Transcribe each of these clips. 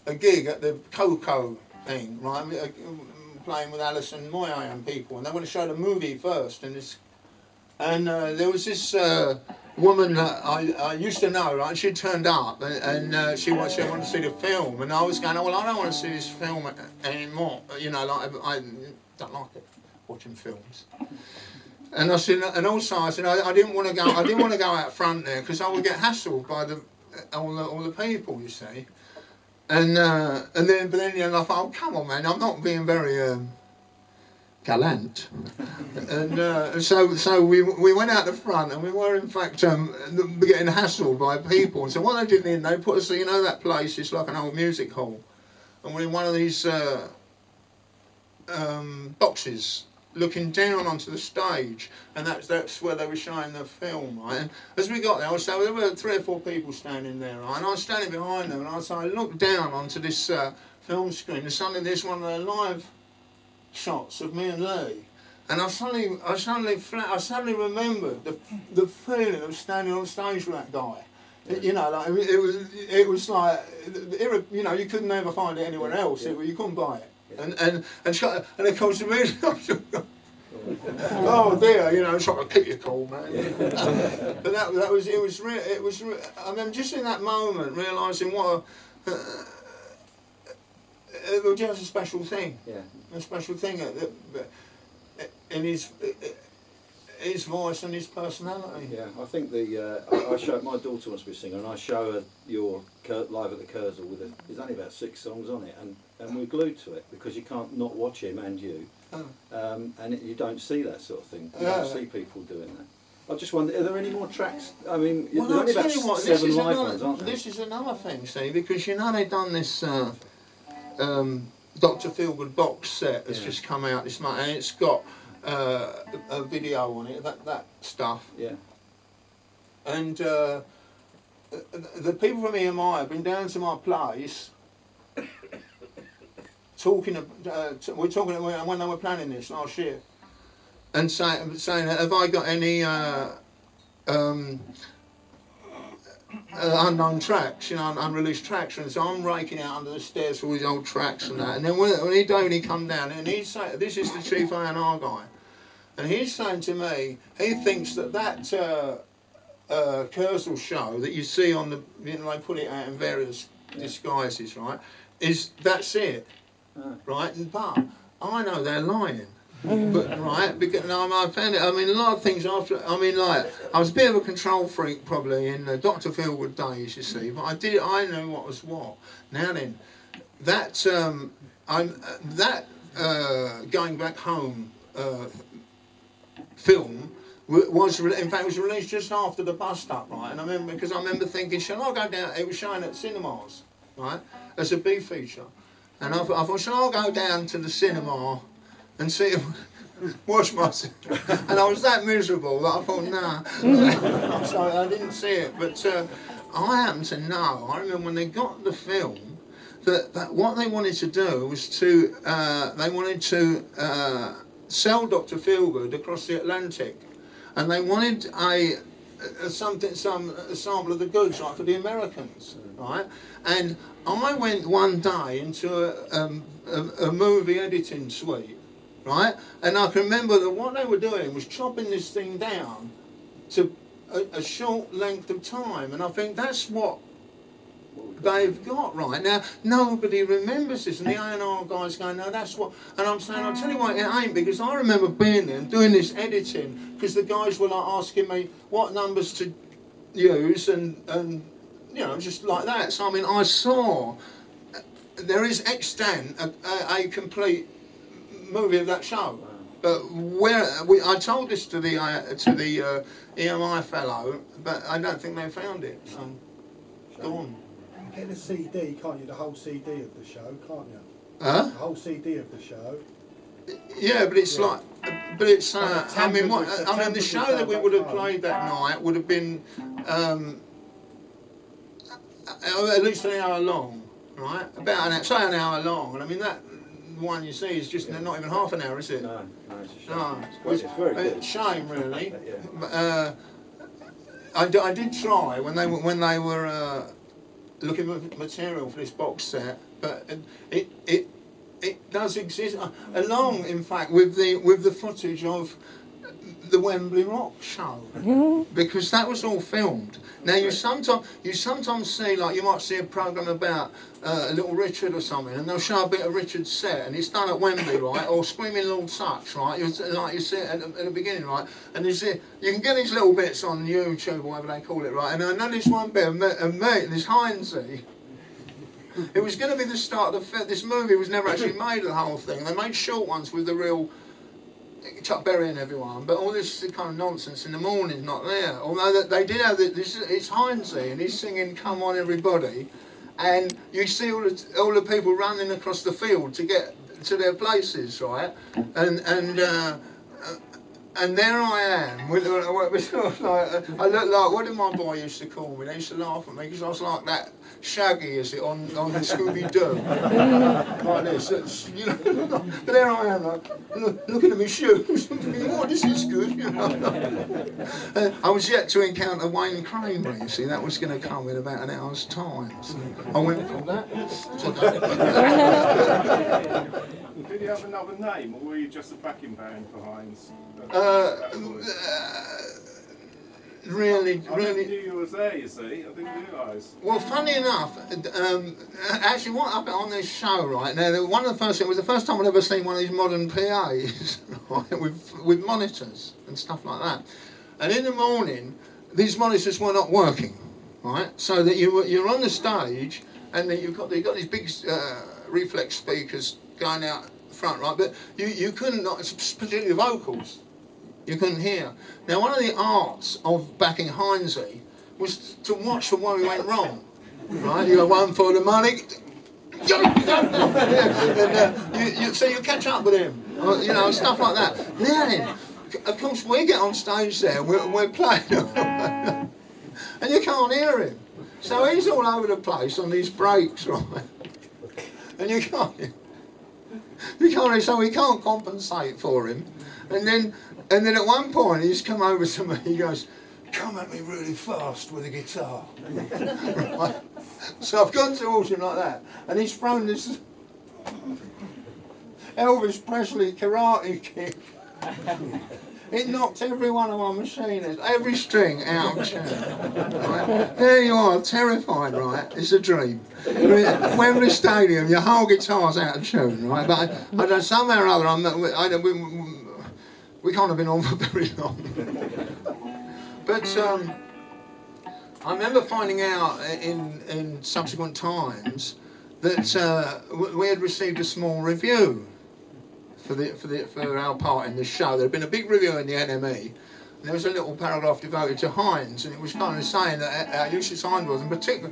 a gig at the Coco thing, right? Playing with Alison Moyet and people, and they want to show the movie first, and there was this woman that I used to know, right? She turned up, and she wanted to see the film, and I was going, oh, well, I don't want to see this film anymore, you know, like I don't like it, watching films. And I said, and also I said I didn't want to go. I didn't want to go out front there because I would get hassled by all the people, you see. And then, but then, you know, I thought, oh, come on, man, I'm not being very gallant. And so we went out the front, and we were in fact getting hassled by people. And so what they did then, they put us, you know, that place is like an old music hall, and we're in one of these boxes, looking down onto the stage, and that's where they were showing the film, right? And as we got there, there were 3 or 4 people standing there, right? And I was standing behind them, and I looked down onto this film screen, and suddenly there's one of the live shots of me and Lee, and I suddenly remembered the feeling of standing on stage with that guy. You know, like it was like, you know, you could never find it anywhere else. You couldn't buy it. And of course the music. Oh dear, you know, it's like, keep your cool, man. But that was I mean, just in that moment, realising what it was just a special thing. Yeah. A special thing in his voice and his personality. Yeah, I think I show my daughter wants to be a singer, and I show her your live at the Kursaal with there's only about 6 songs on it, and we're glued to it because you can't not watch him and you, and you don't see that sort of thing. You don't see people doing that. I just wonder, are there any more tracks? I mean, well, there's only about 7 live ones, aren't there? This is another thing, see, because you know they've done this Dr. Feelgood box set that's just come out this month, and it's got a video on it, that stuff. Yeah. And the people from EMI have been down to my place talking. We're talking when they were planning this last year, and saying, have I got any unknown tracks, you know, unreleased tracks, and so I'm raking out under the stairs for all these old tracks and that. And then when he come down, and he's saying, this is the chief A&R guy, and he's saying to me, he thinks that Kursaal show that you see on the, you know, they put it out in various disguises, right? That's it, right? But I know they're lying. But right, because I found it. I mean, a lot of things after. I mean, like I was a bit of a control freak probably in the Dr. Feelgood days, you see. But I knew what was what. Now then, that going back home film was in fact was released just after the bust up, right? And I remember thinking, shall I go down? It was showing at cinemas, right, as a B feature, and I thought, shall I go down to the cinema and see it, watch myself? And I was that miserable that I thought, nah. So I didn't see it. But I happen to know, I remember when they got the film, that what they wanted to do was to, they wanted to sell Dr. Feelgood across the Atlantic. And they wanted a sample of the goods, right, for the Americans, right? And I went one day into a movie editing suite, right? And I can remember that what they were doing was chopping this thing down to a short length of time, and I think that's what they've got right now. Nobody remembers this, and the A&R guys going, no, that's what. And I'm saying, I'll tell you what, it ain't, because I remember being there and doing this editing, because the guys were like asking me what numbers to use, and you know, just like that. So I mean, I saw there is extant a complete movie of that show. But I told this to the EMI fellow, but I don't think they found it. So gone. Get the CD, can't you? The whole CD of the show, can't you? Huh? The whole CD of the show. Yeah, but it's like, but it's. I mean, the show that we would have played that night would have been at least an hour long, right? About an hour long, and I mean that one you see is just not even half an hour, is it? No, it's a shame. No, It's very good. It's a shame, really. Yeah. I did try when they were looking at material for this box set, but it does exist along, in fact, with the footage of the Wembley Rock show, because that was all filmed. Now you sometimes see, like, you might see a programme about Little Richard or something, and they'll show a bit of Richard's set, and it's done at Wembley, right, or Screaming Lord Sutch, right, you see it at the beginning, right, and you can get these little bits on YouTube, or whatever they call it, right, and I know this one bit of me, this Heinzie. It was going to be the start of this movie. Was never actually made, the whole thing. They made short ones with the real Chuck Berry and everyone, but all this kind of nonsense in the morning not there. Although they did have this, it's Heinzie, and he's singing "Come On Everybody," and you see all the people running across the field to get to their places, right? And there I am, with, like, I look like, what did my boy used to call me? They used to laugh at me because I was like that Shaggy, is it, on Scooby-Doo? Like this, you know, but there I am, like, looking at my shoes, thinking, oh, this is good, you know. I was yet to encounter Wayne Kramer, you see, that was going to come in about an hour's time. So I went for that. Did you have another name, or were you just a backing band for Heinz? Really. I never knew you was there, you see. I didn't realise. Well, funny enough, actually, what happened on this show, right now, one of the first, it was the first time I'd ever seen one of these modern PAs, right, with monitors and stuff like that. And in the morning, these monitors were not working, right? So that you're on the stage, and then you've got these big reflex speakers going out the front, right? But you couldn't, particularly vocals, you couldn't hear. Now, one of the arts of backing Heinzie was to watch for where we went wrong, right? You got one for the money, and, so you catch up with him, you know, stuff like that. Now then, of course, we get on stage there, we're playing, and you can't hear him. So he's all over the place on these breaks, right? And you can't, so we can't compensate for him. And then at one point he's come over to me, he goes, come at me really fast with a guitar. Right? So I've gone towards him like that, and he's thrown this Elvis Presley karate kick. It knocked every one of my machines, every string out of tune. Right? There you are, terrified, right? It's a dream. Wembley Stadium, your whole guitar's out of tune, right? But I don't, somehow or other, we can't have been on for very long. But I remember finding out in subsequent times that we had received a small review for our part in the show. There had been a big review in the NME, and there was a little paragraph devoted to Heinz, and it was kind of saying that Lucius Heinz was in particular,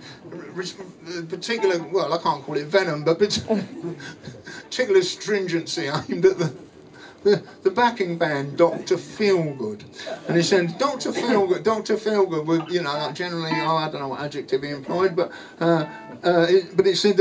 well, I can't call it venom, but particular stringency aimed at the backing band, Dr. Feelgood. And he said, Dr. Feelgood would, you know, like generally, I don't know what adjective he employed, but it said,